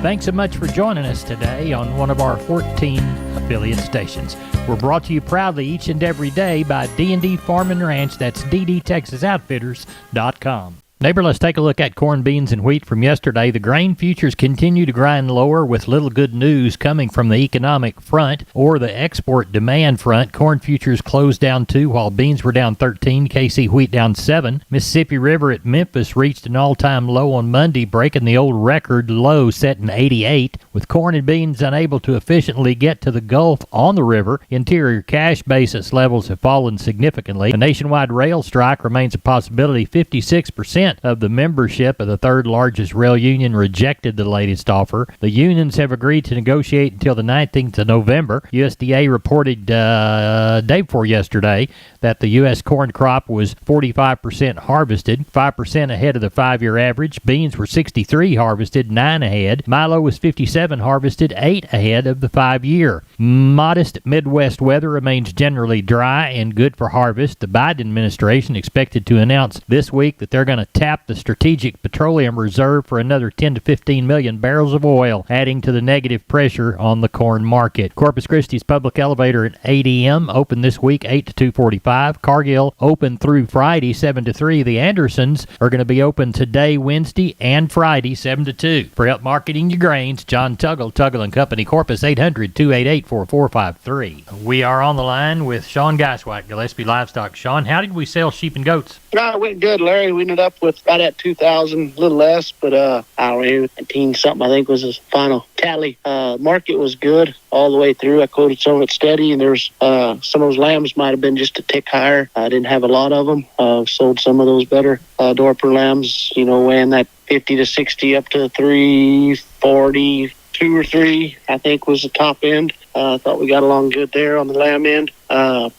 Thanks so much for joining us today on one of our 14 affiliate stations. We're brought to you proudly each and every day by D&D Farm and Ranch. That's ddtexasoutfitters.com. Neighbor, let's take a look at corn, beans, and wheat from yesterday. The grain futures continue to grind lower with little good news coming from the economic front or the export demand front. Corn futures closed down 2, while beans were down 13. KC wheat down 7. Mississippi River at Memphis reached an all-time low on Monday, breaking the old record low set in 88. With corn and beans unable to efficiently get to the Gulf on the river, interior cash basis levels have fallen significantly. A nationwide rail strike remains a possibility. 56% of the membership of the third largest rail union rejected the latest offer. The unions have agreed to negotiate until the 19th of November. USDA reported day before yesterday that the U.S. corn crop was 45% harvested, 5% ahead of the 5-year average. Beans were 63 harvested, 9 ahead. Milo was 57 harvested, 8 ahead of the 5-year. Modest Midwest weather remains generally dry and good for harvest. The Biden administration expected to announce this week that they're going to tap the Strategic Petroleum Reserve for another 10 to 15 million barrels of oil, adding to the negative pressure on the corn market. Corpus Christi's public elevator at 8 a.m. opened this week 8 to 2:45. Cargill open through Friday 7 to 3. The Andersons are going to be open today, Wednesday, and Friday 7 to 2. For help marketing your grains, John Tuggle, Tuggle & Company, Corpus, 800-288-4453. We are on the line with Sean Geiswijk, Gillespie Livestock. Sean, how did we sell sheep and goats? It went good, Larry. We ended up with right at 2,000, a little less, but I don't know, 19 something I think was his final tally. Market was good all the way through. I quoted some of it steady, and there's some of those lambs might have been just a tick higher. I didn't have a lot of them. Sold some of those better Dorper lambs, weighing that 50 to 60 up to 340. 2 or 3, I think, was the top end. I thought we got along good there on the lamb end.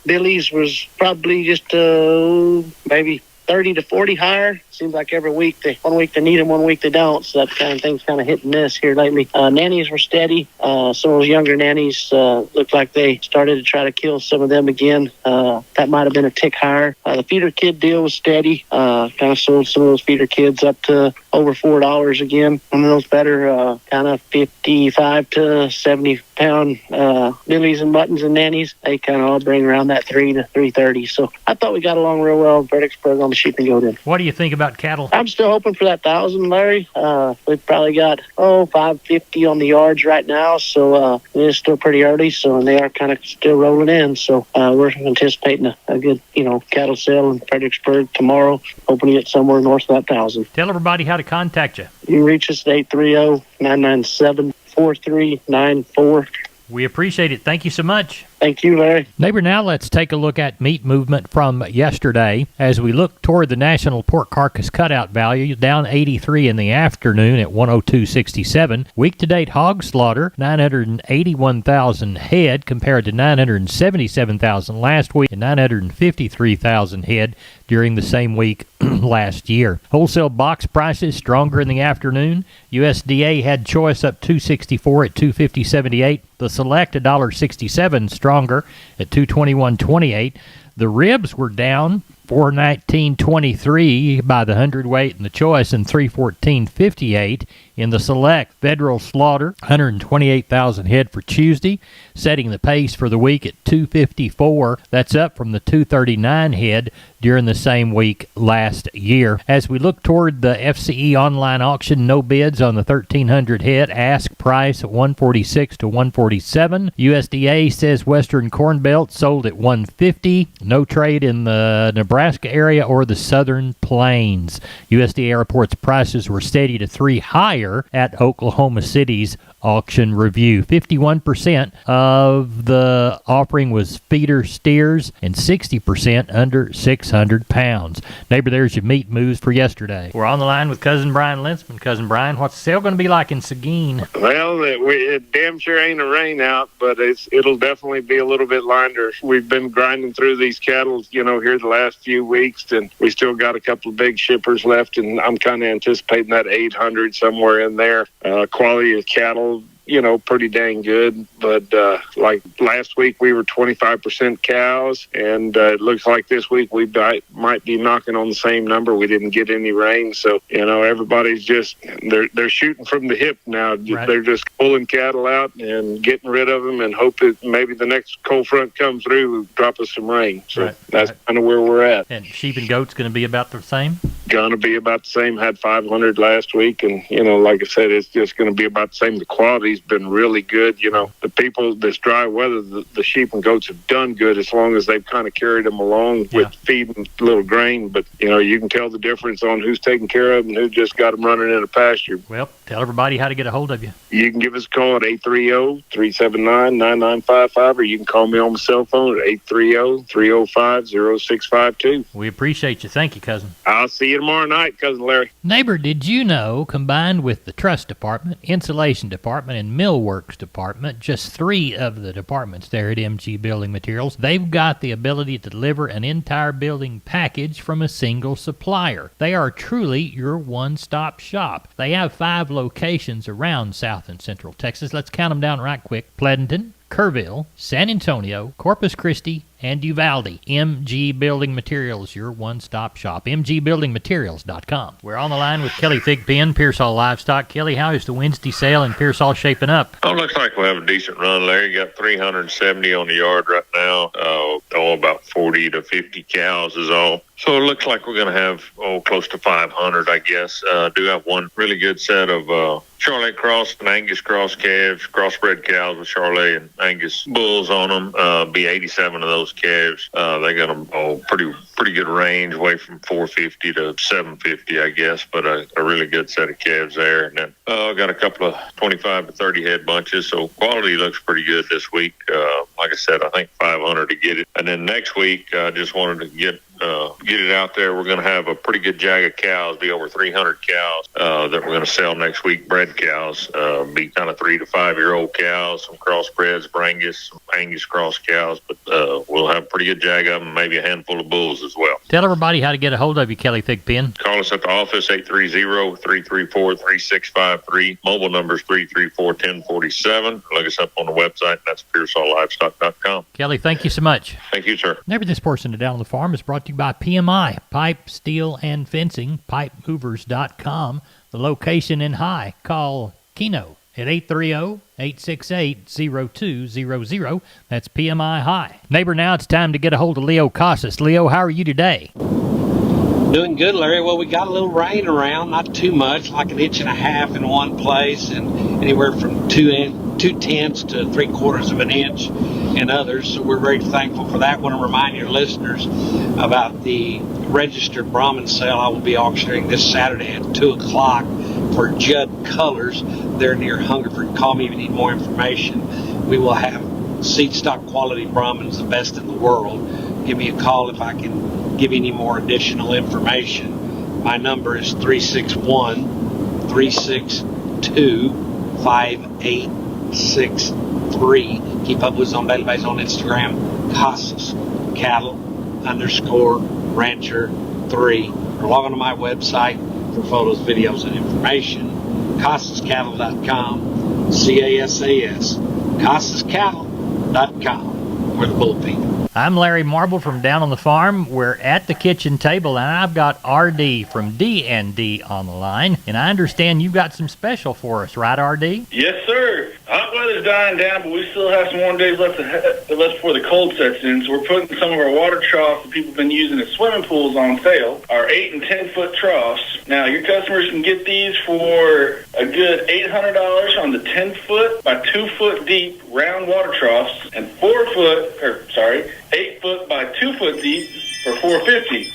Billy's was probably just maybe 30 to 40 higher. Seems like every week, one week they need them, one week they don't. So that kind of thing's kind of hit and miss here lately. Nannies were steady. Some of those younger nannies looked like they started to try to kill some of them again. That might have been a tick higher. The feeder kid deal was steady. Kind of sold some of those feeder kids up to over $4 again. One of those better kind of 55 to 70 pound Billies and Muttons and Nannies, they kind of all bring around that 3 to 330. So I thought we got along real well in Fredericksburg on the sheep and goat end. What do you think about cattle? I'm still hoping for that 1,000, Larry. We've probably got 550 on the yards right now, so it is still pretty early. So and they are kind of still rolling in. So we're anticipating a good cattle sale in Fredericksburg tomorrow. Hoping to get somewhere north of that 1,000. Tell everybody how to contact you. You can reach us at 830-997-4394. We appreciate it. Thank you so much. Thank you, Larry. Neighbor, now let's take a look at meat movement from yesterday. As we look toward the national pork carcass cutout value, down 83 in the afternoon at 102.67. Week-to-date hog slaughter, 981,000 head compared to 977,000 last week and 953,000 head during the same week last year. Wholesale box prices stronger in the afternoon. USDA had choice up 264 at 250.78. The select $1.67 stronger at 221.28. The ribs were down 419.23 by the hundredweight in the choice and 314.58 in the select. Federal slaughter 128,000 head for Tuesday, setting the pace for the week at 254. That's up from the 239 head during the same week last year. As we look toward the FCE online auction, no bids on the 1,300 head. Ask price at 146 to 147. USDA says Western Corn Belt sold at 150. No trade in the Nebraska area or the Southern Plains. USDA reports prices were steady to 3 higher at Oklahoma City's auction review. 51% of the offering was feeder steers and 60% under 600 pounds. Neighbor, there's your meat moves for yesterday. We're on the line with Cousin Brian Linsman. Cousin Brian, what's the sale going to be like in Seguin? Well, it damn sure ain't a rain out, but it'll definitely be a little bit lighter. We've been grinding through these cattle, here the last few weeks, and we still got a couple of big shippers left, and I'm kind of anticipating that 800 somewhere in there. Quality of cattle, pretty dang good. But like last week, we were 25% cows, and it looks like this week we might be knocking on the same number. We didn't get any rain, so everybody's just they're shooting from the hip now. Right. They're just pulling cattle out and getting rid of them, and hope that maybe the next cold front comes through, drop us some rain. So that's kind of where we're at. And sheep and goats going to be about the same? Going to be about the same. Had 500 last week, and like I said, it's just going to be about the same. The quality's been really good. The people, this dry weather, the sheep and goats have done good as long as they've kind of carried them along with feeding little grain. But you can tell the difference on who's taking care of them and who just got them running in a pasture. Well, tell everybody how to get a hold of you. You can give us a call at 830-379-9955, or you can call me on my cell phone at 830-305-0652. We appreciate you. Thank you, cousin. I'll see you tomorrow night, Cousin Larry. Neighbor, did you know, combined with the truss department, insulation department, and millworks department, just 3 of the departments there at MG Building Materials, they've got the ability to deliver an entire building package from a single supplier. They are truly your one-stop shop. They have 5 locations around South and Central Texas. Let's count them down right quick. Pleasanton, Kerrville, San Antonio, Corpus Christi, and Uvalde. MG Building Materials, your one-stop shop. MGBuildingMaterials.com. We're on the line with Kelly Thigpen, Pearsall Livestock. Kelly, how is the Wednesday sale in Pearsall shaping up? Oh, looks like we'll have a decent run, Larry. You got 370 on the yard right now. About 40 to 50 cows is all. So it looks like we're going to have, close to 500, I guess. Do have one really good set of Charolais Cross and Angus Cross calves, crossbred cows with Charolais and Angus bulls on them. Be 87 of those calves. They got them pretty good range, away from 450 to 750, I guess, but a really good set of calves there. And then got a couple of 25 to 30 head bunches, so quality looks pretty good this week. Like I said, I think 500 to get it. And then next week, I just wanted to get it out there. We're going to have a pretty good jag of cows, be over 300 cows that we're going to sell next week, bred cows, be kind of 3 to 5 year old cows, some crossbreds, Brangus, some Angus cross cows, but we'll have a pretty good jag of them, maybe a handful of bulls as well. Tell everybody how to get a hold of you, Kelly Thigpen. Call us at the office, 830-334-3653. Mobile number is 334-1047. Look us up on the website, and that's PearsallLivestock.com. Kelly, thank you so much. Thank you, sir. Neighbor, this portion of Down on the Farm is brought to you by PMI, Pipe, Steel, and Fencing, PipeMovers.com. The location in High. Call Keno at 830-868-0200. That's PMI High. Neighbor, now it's time to get a hold of Leo Casas. Leo, how are you today? Doing good, Larry. Well, we got a little rain around, not too much, like 1.5 inches in one place, and anywhere from 2/10 to 3/4 of an inch in others. So we're very thankful for that. I want to remind your listeners about the registered Brahman sale I will be auctioning this Saturday at 2 o'clock for Judd Colors. They're near Hungerford. Call me if you need more information. We will have seed stock quality Brahmans, the best in the world. Give me a call if I can give you any more additional information. My number is 361-362-5863. Keep up with us on database on Instagram, Casas Cattle _Rancher 3. Or log on to my website for photos, videos, and information. CasasCattle.com. CASAS. CasasCattle.com. We're the bull people. I'm Larry Marble from Down on the Farm. We're at the kitchen table, and I've got RD from D&D on the line. And I understand you've got some special for us, right, RD? Yes, sir. Hot weather's dying down, but we still have some warm days left before the cold sets in. So we're putting some of our water troughs that people have been using as swimming pools on sale. Our 8 and 10 foot troughs. Now, your customers can get these for a good $800 on the 10 foot by 2 foot deep round water troughs, and 8 foot by 2 foot deep for $450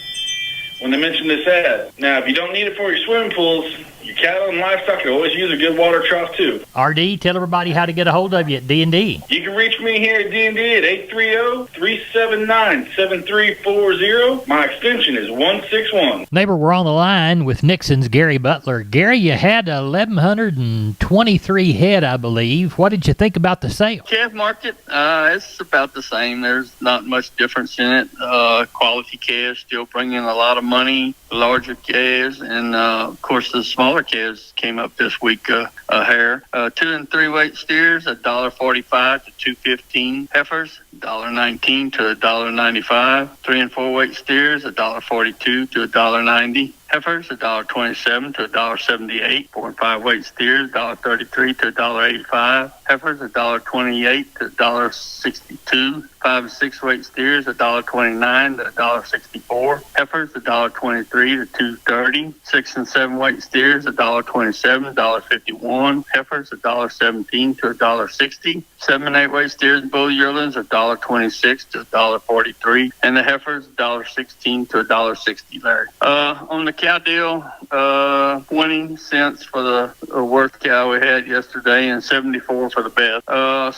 when they mention this ad. Now, if you don't need it for your swimming pools, your cattle and livestock can always use a good water trough too. RD, tell everybody how to get a hold of you at D&D. You can reach me here at D&D at 830-379-7340. My extension is 161. Neighbor, we're on the line with Nixon's Gary Butler. Gary, you had 1,123 head, I believe. What did you think about the sale? Calf market, it's about the same. There's not much difference in it. Quality calves still bring in a lot of money. Larger calves, and of course the smaller calves came up this week. a hair. 2 and 3 weight steers, $1.45 to $2.15. Heifers, $1.19 to $1.95. 3 and 4 weight steers, $1.42 to $1.90. Heifers, $1.27 to $1.78. 4 and 5 weight steers, $1.33 to $1.85. Heifers, $1.28 to $1.62. 5 and 6 weight steers, $1.29 to $1.64. Heifers, $1.23 to $2.30. 6 and 7 weight steers, $1.27, $1.51. Heifers, $1.17 to $1.60. 7 and 8 weight steers and bull yearlings, $1.26 to $1.43. And the heifers, $1.16 to $1.60, Larry. On the cow deal, 20 cents for the worst cow we had yesterday and 74 for the best.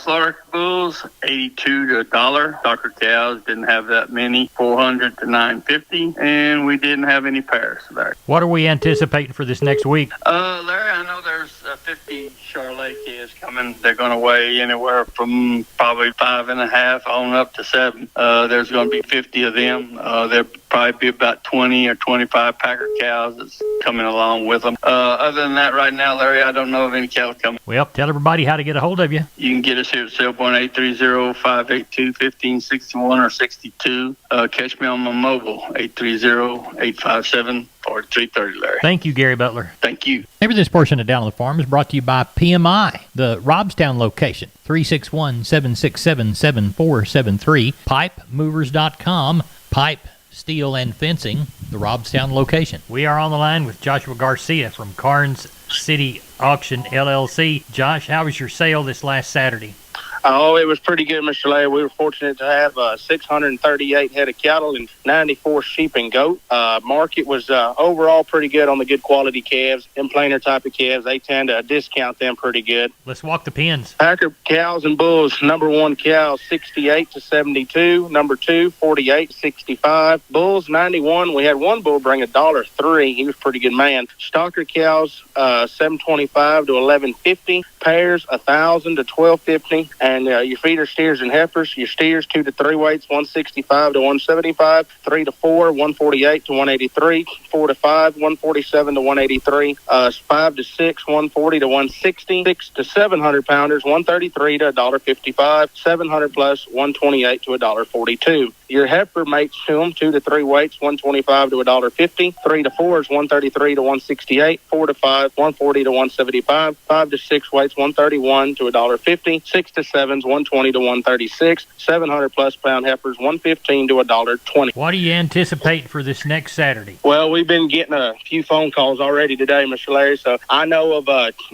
Slaughter bulls, 82 to $1. Darker cows didn't have that many, 400 to 950, and we didn't have any pairs, Larry. What are we anticipating for this next week? Larry, I know there's 50 Charolais calves coming. They're going to weigh anywhere from probably 5.5 on up to 7. There's going to be 50 of them. There'll probably be about 20 or 25 packer cows that's coming along with them. Other than that, right now, Larry, I don't know of any cows coming. Well, tell everybody how to get a hold of you. You can get us here at cell phone 830-582-1561 or 62. Catch me on my mobile, 830-857-4330, Larry. Thank you, Gary Butler. Thank you. Maybe this portion of Down on the Farm is brought to you by PMI, the Robstown location, 361-767-7473, pipemovers.com, pipe, steel, and fencing, the Robstown location. We are on the line with Joshua Garcia from Karnes City Auction, LLC. Josh, how was your sale this last Saturday? Oh, it was pretty good, Mr. Larry. We were fortunate to have 638 head of cattle and 94 sheep and goat. Market was overall pretty good on the good quality calves. Them plainer type of calves, they tend to discount them pretty good. Let's walk the pins. Packer cows and bulls, number 1 cow, 68 to 72. Number 2, 48, 65. Bulls, 91. We had one bull bring $1.03. He was a pretty good man. Stocker cows, 725 to 1150. Pairs, 1,000 to 1250. And your feeder steers and heifers, your steers 2 to 3 weights, 165 to 175, 3 to 4, 148 to 183, 4 to 5, 147 to 183, 5 to 6, 140 to 160, 6 to 700 pounders, 133 to $1.55, 700 plus, 128 to $1.42. Your heifer mates to them, 2 to 3 weights, 125 to $1.50, 3 to 4 is 133 to 168, 4 to 5, 140 to 175, 5 to 6 weights, 131 to $1.50, 6 to 7s, 120 to 136, 700 plus pound heifers, 115 to $1.20. What do you anticipate for this next Saturday? Well, we've been getting a few phone calls already today, Mr. Larry, so I know of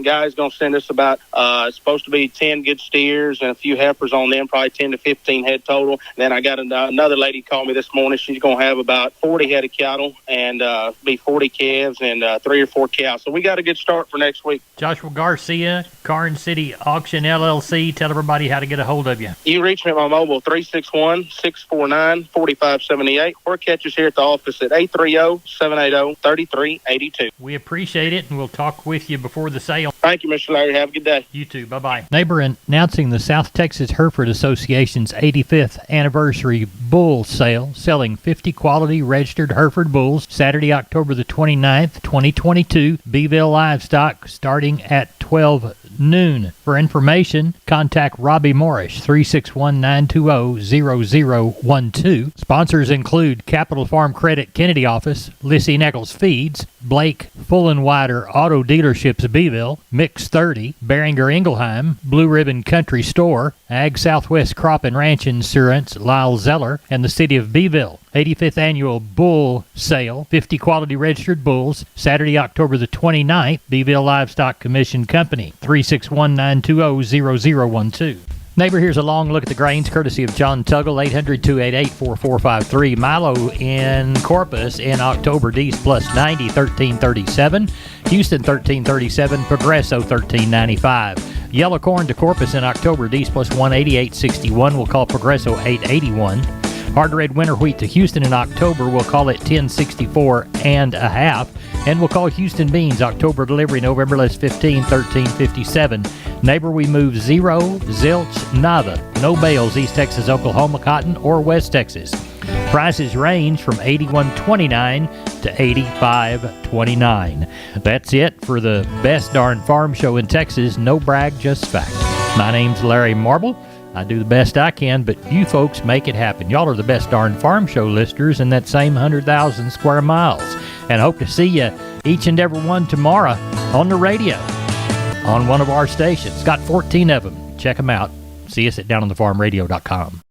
guys going to send us about, it's supposed to be 10 good steers and a few heifers on them, probably 10 to 15 head total. Then I got another lady called me this morning. She's going to have about 40 head of cattle and be 40 calves and 3 or 4 cows. So we got a good start for next week. Joshua Garcia, Karnes City Auction, LLC. Tell everybody how to get a hold of you. You reach me at my mobile, 361-649-4578, or catch us here at the office at 830-780-3382. We appreciate it, and we'll talk with you before the sale. Thank you, Mr. Larry. Have a good day. You too. Bye-bye. Neighbor announcing the South Texas Hereford Association's 85th anniversary bull sale, selling 50 quality registered Hereford bulls Saturday, October the 29th, 2022. Beeville Livestock starting at 12 noon. For information, contact Robbie Morris, 361-920-0012. Sponsors include Capital Farm Credit Kennedy Office, Lissy Eccles Feeds, Blake Full and Wider Auto Dealerships Beeville, Mix 30, Behringer Ingelheim, Blue Ribbon Country Store, Ag Southwest Crop and Ranch Insurance, Lyle Zeller, and the City of Beeville. 85th Annual Bull Sale, 50 quality registered bulls, Saturday, October the 29th, Beeville Livestock Commission Company, 361-920-0012. Neighbor, here's a long look at the grains, courtesy of John Tuggle, 800-288-4453. Milo in Corpus in October, D's plus 90, 1337. Houston, 1337. Progresso, 1395. Yellow corn to Corpus in October, D's plus 188, 61. We'll call Progresso 881. Hard red winter wheat to Houston in October, we'll call it 1064 and a half. And we'll call Houston beans, October delivery, November less 15, 1357. Neighbor, we move 0, zilch, nada. No bales, East Texas, Oklahoma cotton, or West Texas. Prices range from $81.29 to $85.29. That's it for the best darn farm show in Texas. No brag, just fact. My name's Larry Marble. I do the best I can, but you folks make it happen. Y'all are the best darn farm show listeners in that same 100,000 square miles. And hope to see you each and every one tomorrow on the radio on one of our stations. Got 14 of them. Check them out. See us at downonthefarmradio.com.